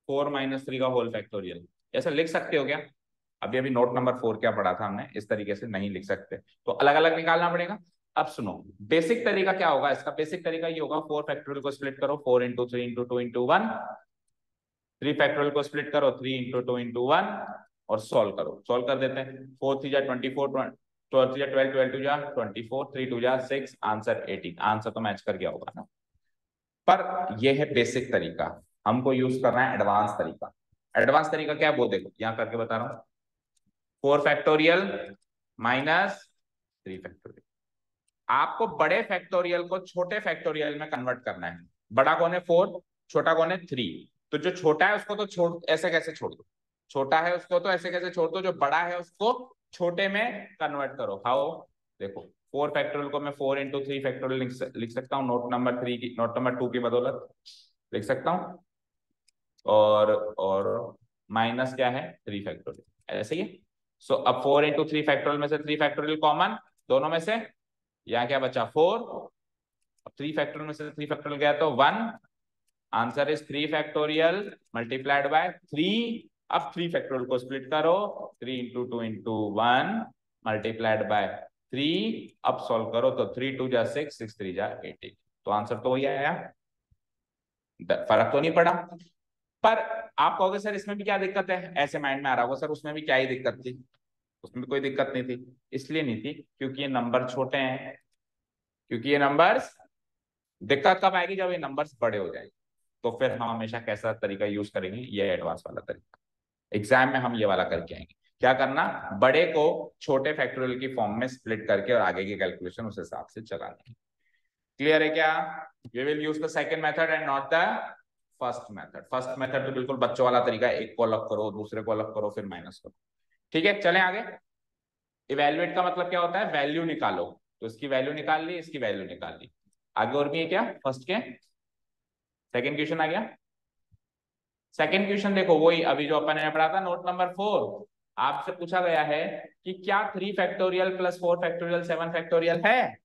4 - 3 का होल फैक्टोरियल ऐसा लिख सकते हो क्या? अभी अभी नोट नंबर 4 क्या पढ़ा था हमने, इस तरीके से नहीं लिख सकते, तो अलग अलग निकालना पड़ेगा। अब सुनो, बेसिक तरीका क्या होगा इसका? बेसिक तरीका ये होगा, 4 फैक्टोरियल को स्प्लिट करो 4 × 3 × 2 × 1, 3 फैक्टोरियल को स्प्लिट करो 3 × 2 × 1 और सॉल्व करो। सॉल्व कर देते हैं। 4×3 = 24, 12×3 = 12, 12×2 = 24, 3×2 = 6, आंसर 18। आंसर तो मैच कर गया होगा ना। पर यह है बेसिक तरीका, हमको यूज करना है एडवांस तरीका। एडवांस तरीका क्या है वो देखो, यहां करके बता रहा हूं। 4 फैक्टोरियल माइनस 3 फैक्टोरियल, आपको बड़े फैक्टोरियल को छोटे फैक्टोरियल में कन्वर्ट करना है। बड़ा कौन है 4, छोटा कौन है 3। तो जो छोटा है उसको तो छोड़, ऐसे कैसे छोड़ दो, छोटा है उसको तो ऐसे कैसे छोड़ दो, जो बड़ा है उसको छोटे में कन्वर्ट करो। हाउ? देखो 4 फैक्टोरियल को मैं 4 × 3 फैक्टोरियल लिख सकता हूँ, नोट नंबर 2 की बदौलत लिख सकता हूँ। और माइनस क्या है 3 फैक्टोरियल, ऐसे ही है। सो अब 4 × 3 फैक्टोरियल में से 3 फैक्टोरियल कॉमन दोनों में से, यहाँ क्या बचा 4, अब 3 फैक्टोरियल में से 3 फैक्टोरियल गया तो 1, answer is 3 factorial multiplied by 3। अब 3 फैक्टोरियल को स्प्लिट करो, 3 × 2 × 1 मल्टीप्लाइड बाय 3। अब सॉल्व करो तो 3×2 = 6, 6×3 = 18। तो आंसर तो वही आया, फर्क तो नहीं पड़ा। पर आप कहोगे सर इसमें भी क्या दिक्कत है, ऐसे माइंड में आ रहा होगा सर उसमें भी क्या ही दिक्कत थी। उसमें भी कोई दिक्कत नहीं थी, इसलिए नहीं थी क्योंकि ये नंबर छोटे हैं, क्योंकि ये नंबर्स, दिक्कत कब आएगी जब ये नंबर्स बड़े हो जाएंगे। तो फिर हम हमेशा कैसा तरीका यूज करेंगे, ये एडवांस वाला तरीका। एग्जाम में हम ये वाला करके आएंगे। क्या करना, बड़े को छोटे फैक्टोरियल की फॉर्म में स्प्लिट करके और आगे की कैलकुलेशन उस हिसाब से चलानी। क्लियर है क्या? We will use the second method and not the first method. First method तो बिल्कुल बच्चों वाला तरीका है, एक को अलग करो दूसरे को अलग करो फिर माइनस करो। ठीक है चलें आगे। इवेल्युएट का मतलब क्या होता है, वैल्यू निकालो। तो इसकी वैल्यू निकाल ली, इसकी वैल्यू निकाल ली। आगे और भी है क्या फर्स्ट के? सेकंड क्वेश्चन आ गया। सेकंड क्वेश्चन देखो वही अभी जो अपन ने पढ़ा था, नोट नंबर 4। आपसे पूछा गया है कि क्या 3 फैक्टोरियल + 4 फैक्टोरियल 7 फैक्टोरियल है।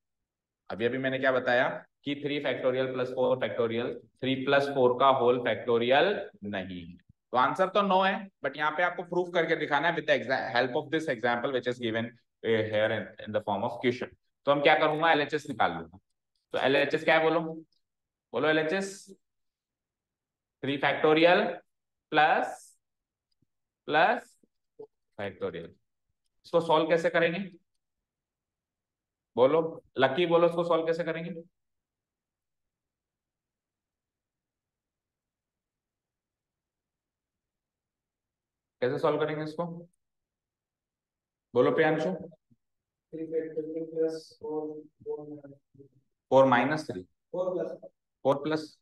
अभी अभी मैंने क्या बताया कि 3 फैक्टोरियल + 4 फैक्टोरियल 3 + 4 का होल फैक्टोरियल नहीं है। तो आंसर तो नो है, बट यहाँ पे आपको प्रूफ करके दिखाना है with the help of this example which is given here in the form of question. तो हम क्या करूंगा, एलएचएस निकाल लूंगा। तो एलएचएस क्या है बोलो, बोलो एलएचएस। 3 factorial plus factorial. इसको सॉल्व कैसे करेंगे बोलो, लकी बोलो इसको सॉल्व कैसे करेंगे। कैसे सॉल्व करेंगे इसको, बोलो प्रियांशु। 4 - 3, 4 प्लस,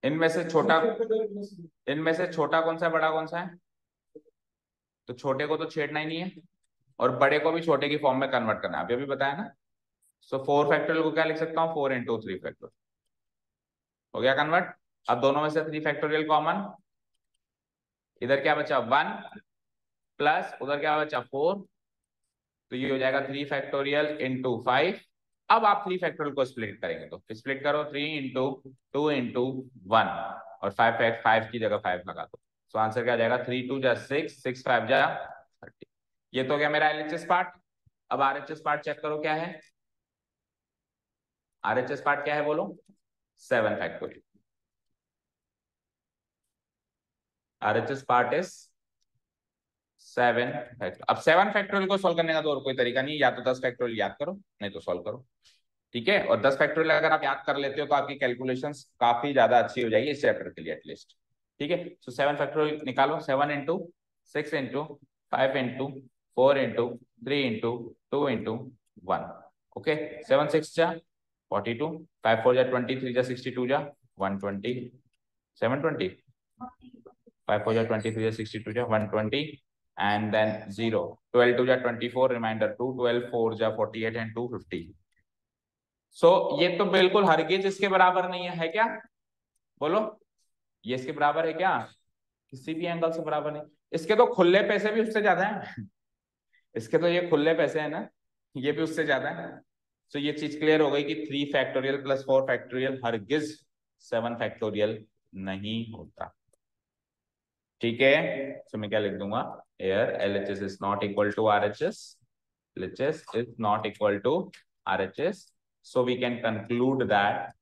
इनमें से छोटा, इनमें से छोटा कौन सा है बड़ा कौन सा है? तो छोटे को तो छेड़ना ही नहीं है और बड़े को भी छोटे की फॉर्म में कन्वर्ट करना है, अभी अभी बताया ना। सो 4 फैक्टोरियल को क्या लिख सकता हूँ, 4 × 3 फैक्टोरियल हो गया कन्वर्ट। अब दोनों में से 3 फैक्टोरियल कॉमन, इधर क्या बचा 1 प्लस उधर क्या बचा 4, तो ये हो जाएगा 3 फैक्टोरियल × 5। अब आप 3 फैक्टोरियल को स्प्लिट करेंगे, तो स्प्लिट करो 3 × 2 × 1 और 5 की जगह 5 लगा दो। सो आंसर क्या आ जाएगा, 3×2 = 6, 6×5 = 30। ये तो गया मेरा एलएचएस पार्ट। अब आरएचएस पार्ट चेक करो क्या है। आरएचएस पार्ट क्या है बोलो, 7 factorial. RHS part is 7 factorial. अब 7 फैक्टोरियल को सोल्व करने का तो और कोई तरीका नहीं, या तो 10 फैक्टोरियल याद करो नहीं तो सोल्व करो। ठीक है, और 10 फैक्टोरियल अगर आप याद कर लेते हो तो आपकी कैलकुलेशंस काफी ज्यादा अच्छी हो जाएगी इस चैप्टर के लिए एटलीस्ट। ठीक है, सो 7 फैक्टोरियल निकालो, 7 × 6 × 5 × 4 × 3 × 2 × 1। ओके, 7 6 जा 42, 5 4 जा 20, 3 जा 62 जा 120, 720 5 4 जा 23 जा 62 जा 120 एंड देन 0, 12 2 जा 24, रिमाइंडर 2, 12 4 जा 48 एंड 250। सो ये तो बिल्कुल हरगिज इसके बराबर नहीं है क्या? बोलो, ये इसके बराबर है क्या? किसी भी एंगल से बराबर नहीं। इसके तो खुले पैसे भी उससे ज्यादा है। इसके तो ये खुले पैसे है ना, ये भी उससे ज्यादा है। तो ये चीज क्लियर हो गई कि 3 फैक्टोरियल प्लस 4 फैक्टोरियल हरगिज 7 फैक्टोरियल नहीं होता। ठीक है, तो मैं क्या लिख दूंगा, here LHS is not equal to RHS, LHS is not equal to RHS. So we can conclude that,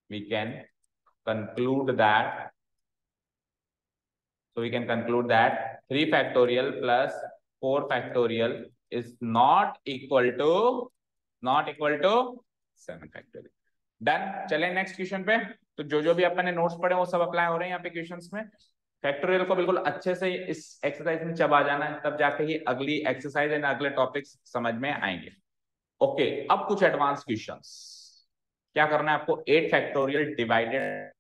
we can conclude that, so we can conclude that 3 factorial plus 4 factorial is not equal to 7 factorial. Done. चले next question पे। तो जो भी अपने notes पढ़े वो सब apply हो रहे हैं यहाँ पे क्वेश्चंस में। फैक्टोरियल को बिल्कुल अच्छे से इस एक्सरसाइज में चबा जाना है, तब जाके ही अगली एक्सरसाइज एंड अगले टॉपिक्स समझ में आएंगे। ओके, अब कुछ एडवांस क्वेश्चंस। क्या करना है आपको, 8 फैक्टोरियल डिवाइडेड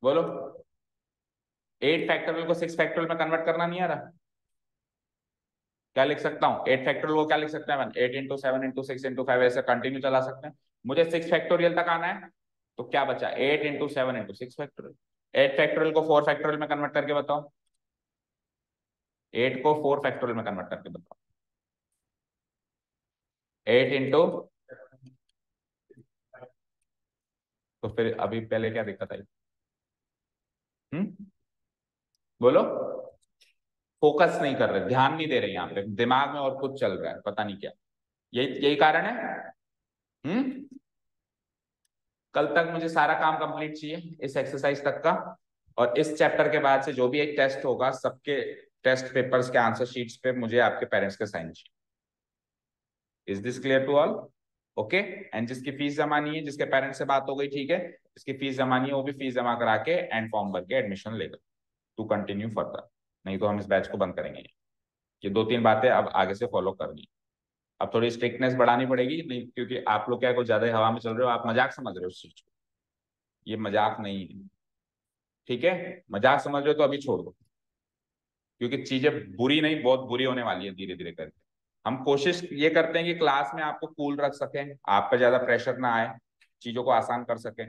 बोलो, 8 फैक्टोरियल को 6 फैक्टोरियल में कन्वर्ट करना नहीं आ रहा? क्या लिख सकता हूँ 8 फैक्टोरियल को, क्या लिख सकते हैं 8 इंटू 7 इंटू 6 इंटू 5, ऐसे कंटिन्यू चला सकते हैं। मुझे 6 फैक्टोरियल तक आना है, तो क्या बचा 8 इंटू 7 इंटू 6 फैक्टोरियल। 8 फैक्टोरियल को 4 फैक्टोरियल में कन्वर्ट करके बताओ, 8 को 4 फैक्टोरियल में कन्वर्ट करके बताओ। 8 इंटू, तो फिर अभी पहले क्या दिक्कत आई? बोलो, फोकस नहीं कर रहे, ध्यान नहीं दे रहे, यहाँ पे दिमाग में और कुछ चल रहा है, पता नहीं क्या। यही यही कारण है। हम्म कल तक मुझे सारा काम कंप्लीट चाहिए इस एक्सरसाइज तक का, और इस चैप्टर के बाद से जो भी एक टेस्ट होगा, सबके टेस्ट पेपर्स के आंसर शीट्स पे मुझे आपके पेरेंट्स के साइन चाहिए। Is this clear to all? Okay. And जिसकी फीस जमा नहीं है, जिसके पेरेंट्स से बात हो गई, ठीक है, जिसकी फीस जमा नहीं है वो भी फीस जमा करा के एंड फॉर्म भर के एडमिशन लेगा टू कंटिन्यू फर्दर, नहीं तो हम इस बैच को बंद करेंगे। ये 2-3 बातें अब आगे से फॉलो करनी। अब थोड़ी स्ट्रिक्टनेस बढ़ानी पड़ेगी, नहीं क्योंकि आप लोग क्या कुछ ज्यादा हवा में चल रहे हो, आप मजाक समझ रहे हो उस चीज को, ये मजाक नहीं है। ठीक है, मजाक समझ रहे हो तो अभी छोड़ दो, क्योंकि चीजें बुरी नहीं, बहुत बुरी होने वाली है धीरे धीरे करके। हम कोशिश ये करते हैं कि क्लास में आपको कूल रख सकें, आप पे ज्यादा प्रेशर ना आए, चीजों को आसान कर सकें।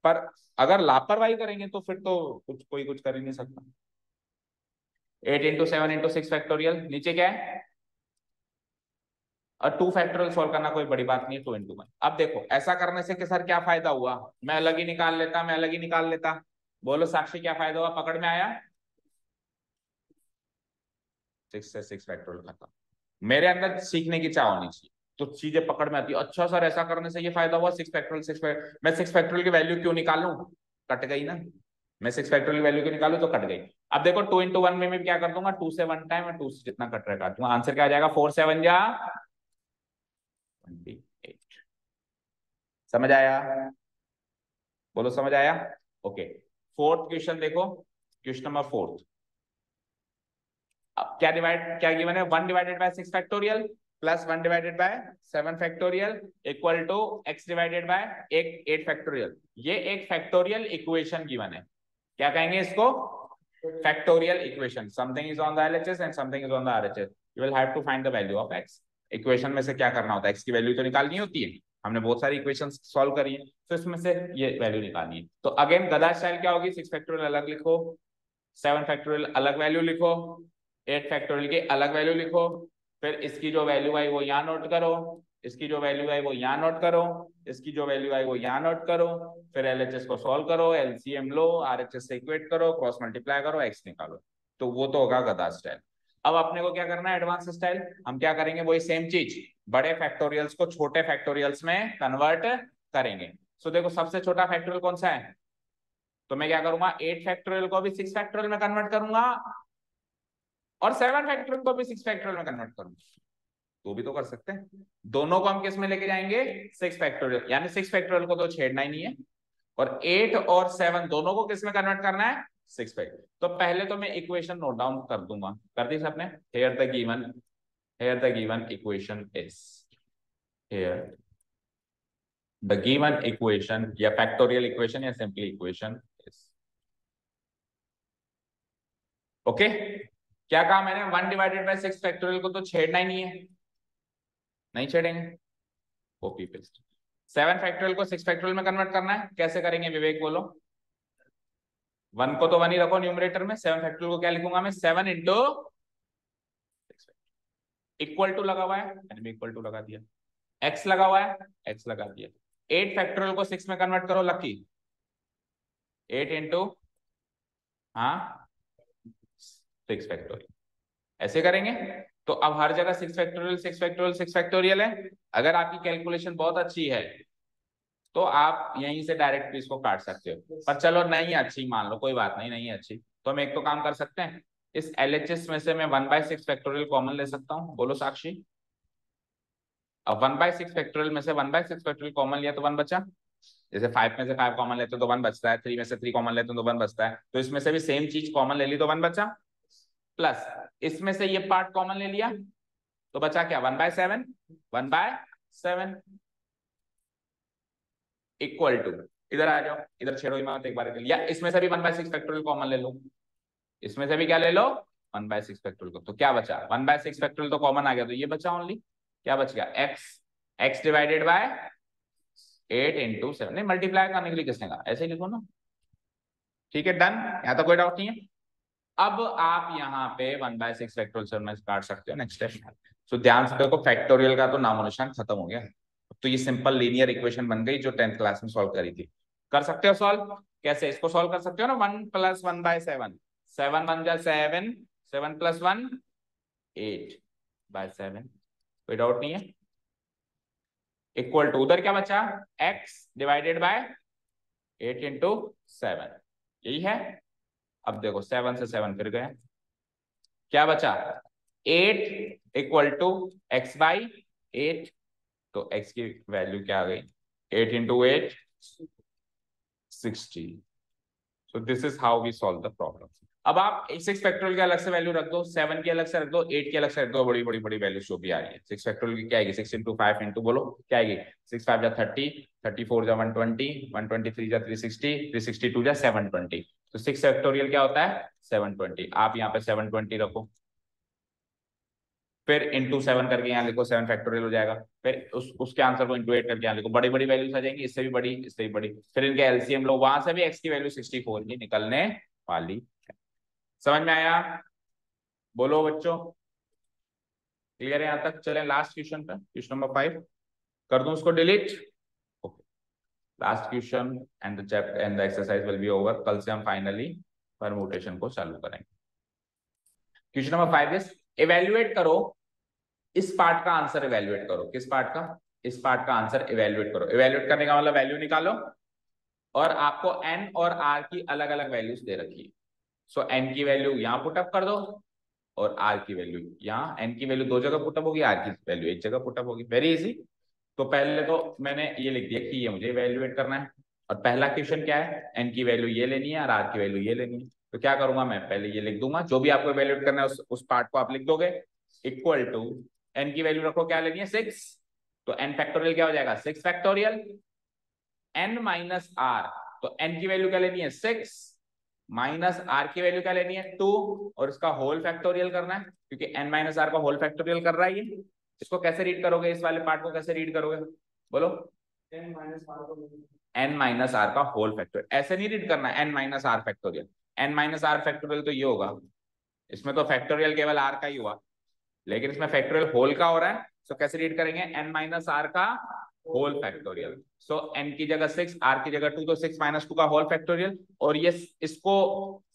पर अगर लापरवाही करेंगे तो फिर तो कोई कुछ कर ही नहीं सकता। 8 इंटू 7 इंटू 6 फैक्टोरियल, नीचे क्या है, और 2 फैक्टोरियल सॉल्व करना कोई बड़ी बात नहीं है, 2 इंटू 1। अब देखो ऐसा करने से कि सर क्या फायदा हुआ, मैं अलग ही निकाल लेता, मैं अलग ही निकाल लेता। बोलो साक्षी, क्या फायदा हुआ, पकड़ में आया? 6 से 6 फैक्टोरियल खत्म। मेरे अंदर सीखने की चाह होनी चाहिए, तो चीजें पकड़ में आती है। अच्छा सर ऐसा करने से ये फायदा हुआ, 6 फैक्टोरियल 6, मैं 6 फैक्टोरियल की वैल्यू क्यों निकालूं, कट गई ना। मैं 6 फैक्टोरियल की वैल्यू क्यों निकालू, तो कट गई। अब देखो 2 इंटू 1 में मैं क्या कर दूंगा, 2 से 1 टाइम, और 2 से जितना कट रहा है काट दूंगा, आंसर क्या आ जाएगा, 4 7 जा 28। समझ आया? बोलो समझ आया? ओके। फोर्थ क्वेश्चन देखो, क्वेश्चन नंबर फोर्थ। अब क्या गिवन है, 1 divided by 6 factorial plus 1 divided by 7 factorial equal to x divided by 8 factorial. ये एक फैक्टोरियल इक्वेशन गिवन है, क्या कहेंगे इसको, factorial equation. Something is on the LHS and something is on the RHS, you will have to find the value of x। Equation में से क्या करना होता है, x की वैल्यू तो निकालनी होती है, हमने बहुत सारी इक्वेशंस सॉल्व करी है, तो इसमें से ये वैल्यू निकालनी है। तो अगेन गधा स्टाइल क्या होगी, 6 फैक्टोरियल अलग लिखो, 7 फैक्टोरियल अलग वैल्यू लिखो, 8 फैक्टोरियल की अलग वैल्यू लिखो, फिर इसकी जो वैल्यू आई वो यहाँ नोट करो, इसकी जो वैल्यू आई वो यहाँ नोट करो, इसकी जो वैल्यू आई वो यहाँ नोट करो, फिर एलएचएस को सॉल्व करो, एलसीएम लो, आरएचएस से इक्वेट करो, क्रॉस मल्टीप्लाई करो, एक्स निकालो। तो वो तो होगा गधा स्टाइल। अब अपने को क्या करना है, एडवांस स्टाइल। हम क्या करेंगे, वही सेम चीज, बड़े फैक्टोरियल्स को छोटे फैक्टोरियल्स में कन्वर्ट करेंगे। सो देखो सबसे छोटा फैक्टोरियल कौन सा है, तो मैं क्या करूंगा, 8 फैक्टोरियल को भी 6 फैक्टोरियल में कन्वर्ट करूंगा और 7 फैक्टोरियल को भी 6 फैक्टोरियल में कन्वर्ट करूंगा। तो भी तो कर सकते हैं, दोनों को हम किस में लेके जाएंगे, 6 फैक्टोरियल, यानी 6 फैक्टोरियल को तो छेड़ना ही नहीं है, और 8 और 7 दोनों को किस में कन्वर्ट करना है, 6 फैक्टोरियल। तो पहले तो मैं इक्वेशन नोट डाउन कर दूंगा, कर दी सबने। Here the given equation is, here the given equation या factorial equation या simply equation is, ओके। क्या कहा मैंने, 1 डिवाइडेड बाय 6 फैक्टोरियल को तो छेड़ना ही नहीं है, नहीं छेड़ेंगे, कॉपी पेस्ट। 7 फैक्टोरियल को 6 फैक्टोरियल में कन्वर्ट करना है, कैसे करेंगे विवेक बोलो। 1 को तो 1 ही रखो न्यूमरेटर में, 7 फैक्टोरियल को क्या लिखूंगा मैं, 7 इंटू इक्वल टू लगा हुआ है, मैंने इक्वल टू लगा दिया, x लगा हुआ है, x लगा दिया। 8 फैक्टोरियल को 6 में कन्वर्ट करो लकी, 8 इंटू, हाँ 6 फैक्टोरियल, ऐसे करेंगे। तो अब हर जगह 6 फैक्टोरियल 6 फैक्टोरियल 6 फैक्टोरियल है। अगर आपकी कैलकुलेशन बहुत अच्छी है तो आप यहीं से डायरेक्ट इसको काट सकते हो, पर चलो नहीं अच्छी, मान लो कोई बात नहीं, नहीं अच्छी, तो हम एक तो काम कर सकते हैं, इस एलएचएस में से मैं 1/6 फैक्टोरियल कॉमन ले सकता हूँ, बोलो साक्षी। अब 1/6 फैक्टोरियल में से 1/6 फैक्टोरियल कॉमन लिया तो 1 बचा, जैसे 5 में से 5 कॉमन लेते तो 1 बचता है, 3 में से 3 कॉमन लेते तो 1 बचता है, तो इसमें से भी सेम चीज कॉमन ले ली तो 1 बचा, प्लस इसमें से ये पार्ट कॉमन ले लिया तो बचा क्या, 1/7, 1/7 इक्वल टू, इधर आ जाओ, इधर छेड़ो मत एक बार के लिए, या इसमें से भी 1/6 फैक्टोरियल कॉमन ले लो, इसमें से भी क्या ले लो, 1/6 फैक्टोरियल को, तो क्या बचा, 1/6 फैक्टोरियल तो कॉमन आ गया, तो ये बचा ओनली, क्या बच गया, x डिवाइडेड बाय 8 इंटू 7, नहीं मल्टीप्लाई करने के लिए किसने कहा, ऐसे ही लिखो ना, ठीक है डन, यहाँ तो कोई डाउट नहीं है। अब आप यहाँ पे 1/6 फैक्टोरियल में काट सकते हो, नेक्स्ट स्टेप। तो ध्यान से देखो, फैक्टोरियल का तो नामो निशान खत्म हो गया, तो ये सिंपल लीनियर इक्वेशन बन गई जो 10th क्लास में सॉल्व करी थी। कर सकते हो सॉल्व, कैसे इसको सॉल्व कर सकते हो ना, 1 + 1/7, 7 1 जा 7, 7 + 1 8/7, कोई डाउट नहीं है, इक्वल टू, उधर क्या बचा, x डिवाइडेड बाय 8 इंटू 7, यही है। अब देखो 7 से 7 फिर गए, क्या बचा, 8 इक्वल टू x/8, तो x की वैल्यू क्या आ गई, 8 into 8 60। So this is how we solve the problem. अब आप 6 फैक्टोरियल की अलग से वैल्यू रख दो, 7 की अलग से रख दो, 8 की अलग से रख दो, बड़ी बड़ी बड़ी वैल्यू जो भी आ रही है। 6 फैक्टोरियल की क्या आएगी, 6 इंटू 5 इंटू बोलो क्या आएगी, 6 5 जा 30, 34 जा 120, 123 जा 360, 362 जा 720। तो 6 फैक्टोरियल क्या होता है, 720। आप यहाँ पे 720 रखो, फिर इंटू 7 करके यहाँ लिखो, 7 फैक्टोरियल हो जाएगा, फिर उसके आंसर को इंटू 8 करके यहाँ लिखो, बड़ी बड़ी वैल्यूज आ जाएंगी, इससे भी बड़ी, इससे भी बड़ी, फिर इनके एलसीएम लो, वहां से भी x की वैल्यू 64 ही निकलने वाली। समझ में आया, बोलो बच्चों, क्लियर है यहाँ तक। चले लास्ट क्वेश्चन पे, क्वेश्चन नंबर 5, कर दूं उसको delete, okay, last question and the chapter and the exercise will be over. कल से हम फाइनली परम्यूटेशन को चालू करेंगे। क्वेश्चन नंबर 5 इज, इवेल्युएट करो, इस पार्ट का आंसर इवेल्युएट करो, किस पार्ट का, इस पार्ट का आंसर इवेल्युएट करो। इवेल्युएट करने का मतलब वैल्यू निकालो, और आपको n और r की अलग अलग वैल्यूज दे रखी है। सो n की वैल्यू यहाँ पुटअप कर दो, और r की वैल्यू यहाँ, n की वैल्यू दो जगह पुटअप होगी, r की वैल्यू एक जगह पुटअप होगी, वेरी इजी। तो पहले तो मैंने ये लिख दिया कि ये मुझे इवेल्युएट करना है, और पहला क्वेश्चन क्या है, एन की वैल्यू ये लेनी है और आर की वैल्यू ये लेनी है। तो क्या करूंगा मैं, पहले ये लिख दूंगा, जो भी आपको वैल्यूएट करना है उस पार्ट को आप लिख दोगे, इक्वल टू एन की वैल्यू रखो, क्या लेनी है 6, तो एन फैक्टोरियल क्या हो जाएगा 6 फैक्टोरियल एन माइनस आर, तो एन की वैल्यू क्या लेनी है 6 माइनस आर की वैल्यू क्या लेनी है 2, और इसका होल फैक्टोरियल करना है क्योंकि एन माइनस आर का होल फैक्टोरियल कर रहा है ये। इसको कैसे रीड करोगे, इस वाले पार्ट को कैसे रीड करोगे बोलो, एन माइनस आर का होल फैक्टोरियल, ऐसे नहीं रीड करना N minus R factorial, N minus R factorial तो ये होगा, इसमें तो फैक्टोरियल केवल आर का ही हुआ, लेकिन इसमें फैक्टोरियल होल का हो रहा है, तो कैसे रीड करेंगे एन माइनस आर का होल फैक्टोरियल। सो एन की जगह 6, आर की जगह 2, तो 6 माइनस 2 का होल फैक्टोरियल, और ये इसको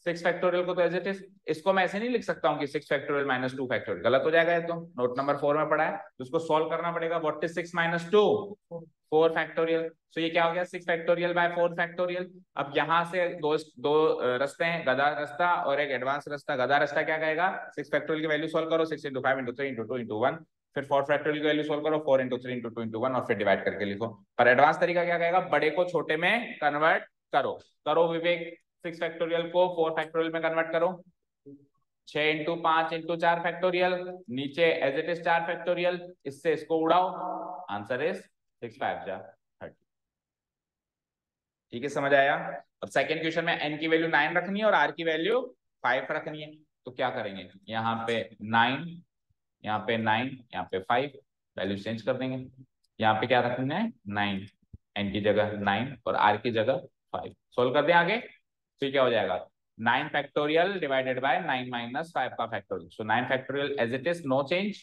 6 फैक्टोरियल को तो एज इट इज, इसको मैं ऐसे नहीं लिख सकता हूँ कि 6 फैक्टोरियल माइनस 2 फैक्टोरियल, गलत हो जाएगा, ये तो नोट नंबर 4 में पढ़ा है, तो उसको सॉल्व करना पड़ेगा। व्हाट इज 6 माइनस 2, 4 फैक्टोरियल, सो ये क्या हो गया 6 फैक्टोरियल बाय 4 फैक्टोरियल। अब यहाँ से दो रास्ते हैं, गधा रास्ता और एक एडवांस रास्ता। गधा रास्ता क्या कहेगा 6 फैक्टोरियल की वैल्यू सॉल्व करो, 6 इंटू 5 इंटू 3 इंटू 2 इंटू 1, फिर 4 फैक्टोरियल की वैल्यू सॉल्व करो, 4 इंटू 3 इंटू 2 इंटू 1, और फिर डिवाइड करके लिखो। पर एडवांस तरीका क्या कहेगा, बड़े को छोटे में कन्वर्ट करो। करो विवेक, 6 फैक्टोरियल को 4 फैक्टोरियल में कन्वर्ट करो, 6 इंटू 5 इंटू 4 फैक्टोरियल, नीचे एज इट इज 4 फैक्टोरियल, इससे इसको उड़ाओ, आंसर इज 6 5 जा 30। ठीक है, समझ आया। अब सेकंड क्वेश्चन में एन की वैल्यू 9 रखनी है और आर की वैल्यू 5 रखनी है, तो क्या करेंगे, यहाँ पे 9, यहाँ पे 9, यहाँ पे 5, वैल्यू चेंज कर देंगे। यहाँ पे क्या रखना है 9, एन की जगह 9 और आर की जगह 5, सोल्व कर दें आगे, तो क्या हो जाएगा 9 फैक्टोरियल डिवाइडेड बाय 9 माइनस 5 का factorial, so 9 factorial as it is, no change,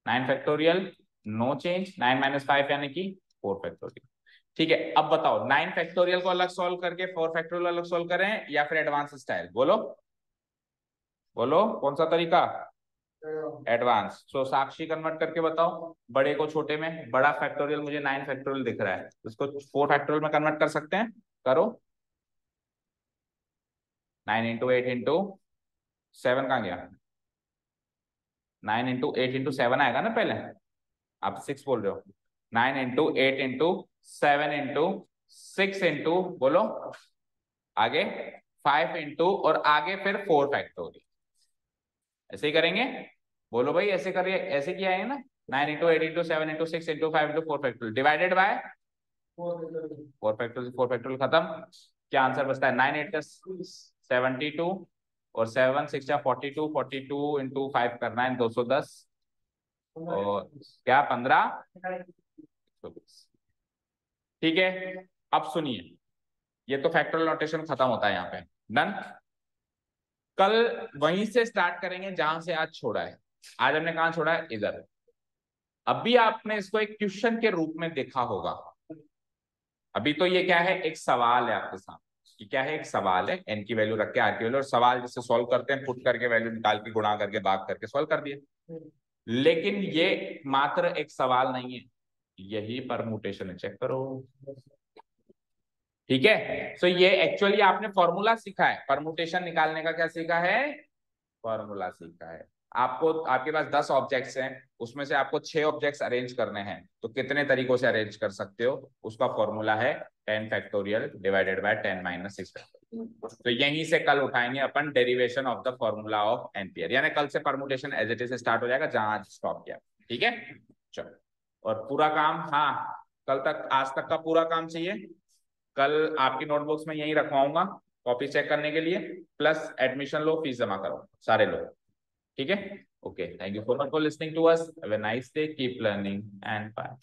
9 factorial no change, 9 minus 5 यानी कि 4 फैक्टोरियल। ठीक है, अब बताओ 9 फैक्टोरियल को अलग सॉल्व करके 4 फैक्टोरियल अलग सॉल्व करें या फिर एडवांस स्टाइल, बोलो बोलो कौन सा तरीका, एडवांस। सो साक्षी कन्वर्ट करके बताओ, बड़े को छोटे में, बड़ा फैक्टोरियल मुझे 9 फैक्टोरियल दिख रहा है, इसको 4 फैक्टोरियल में कन्वर्ट कर सकते हैं, करो। 9 इंटू 8 इंटू 7 कहाँ गया, 9 इंटू 8 इंटू 7 आएगा ना पहले, आप 6 बोल रहे हो, 9 इंटू 8 इंटू 7 इंटू 6 इंटू बोलो आगे 5 इंटू और आगे फिर 4 फैक्टोरियल, ऐसे ही करेंगे, बोलो भाई ऐसे करिए, ऐसे किया है ना, 9 into 8 into 7 into 6 into 5 into 4 factorial divided bye 4 factorial खत्म, क्या आंसर बचता है 9 8 का 72 और 7 6 या 42, 42 इंटू 5 करना है 210 और क्या 15, ठीक है। अब सुनिए, ये तो फैक्टोरियल नोटेशन खत्म होता है यहाँ पे, डन। कल वहीं से स्टार्ट करेंगे जहां से आज छोड़ा है, आज हमने कहा छोड़ा है इधर। अभी आपने इसको एक क्वेश्चन के रूप में देखा होगा, अभी तो ये क्या है एक सवाल है आपके सामने, कि क्या है एक सवाल है, एन की वैल्यू रख के आर की वैल्यू, और सवाल जैसे सॉल्व करते हैं पुट करके वैल्यू निकाल के गुणा करके भाग करके सॉल्व कर दिए, लेकिन ये मात्र एक सवाल नहीं है, यही परमुटेशन है, चेक करो, ठीक है। सो ये एक्चुअली आपने फॉर्मूला सीखा है, परमुटेशन निकालने का क्या सीखा है, फॉर्मूला सीखा है। आपको आपके पास 10 ऑब्जेक्ट्स हैं, उसमें से आपको 6 ऑब्जेक्ट्स अरेंज करने हैं, तो कितने तरीकों से अरेंज कर सकते हो, उसका फॉर्मूला है 10 factorial divided by 10 minus 6 factorial. तो यहीं से कल उठाएंगे अपन derivation of the formula of ampere, यानी कल से permutation as it is start हो जाएगा जहां आज स्टॉप किया, ठीक है। चलो, और पूरा काम, हाँ कल तक, आज तक का पूरा काम चाहिए, कल आपकी नोटबुक्स में यही रखवाऊंगा कॉपी चेक करने के लिए, प्लस एडमिशन लो, फीस जमा करो सारे लोग, ठीक है। Okay, thank you so much for listening to us, have a nice day, keep learning and bye.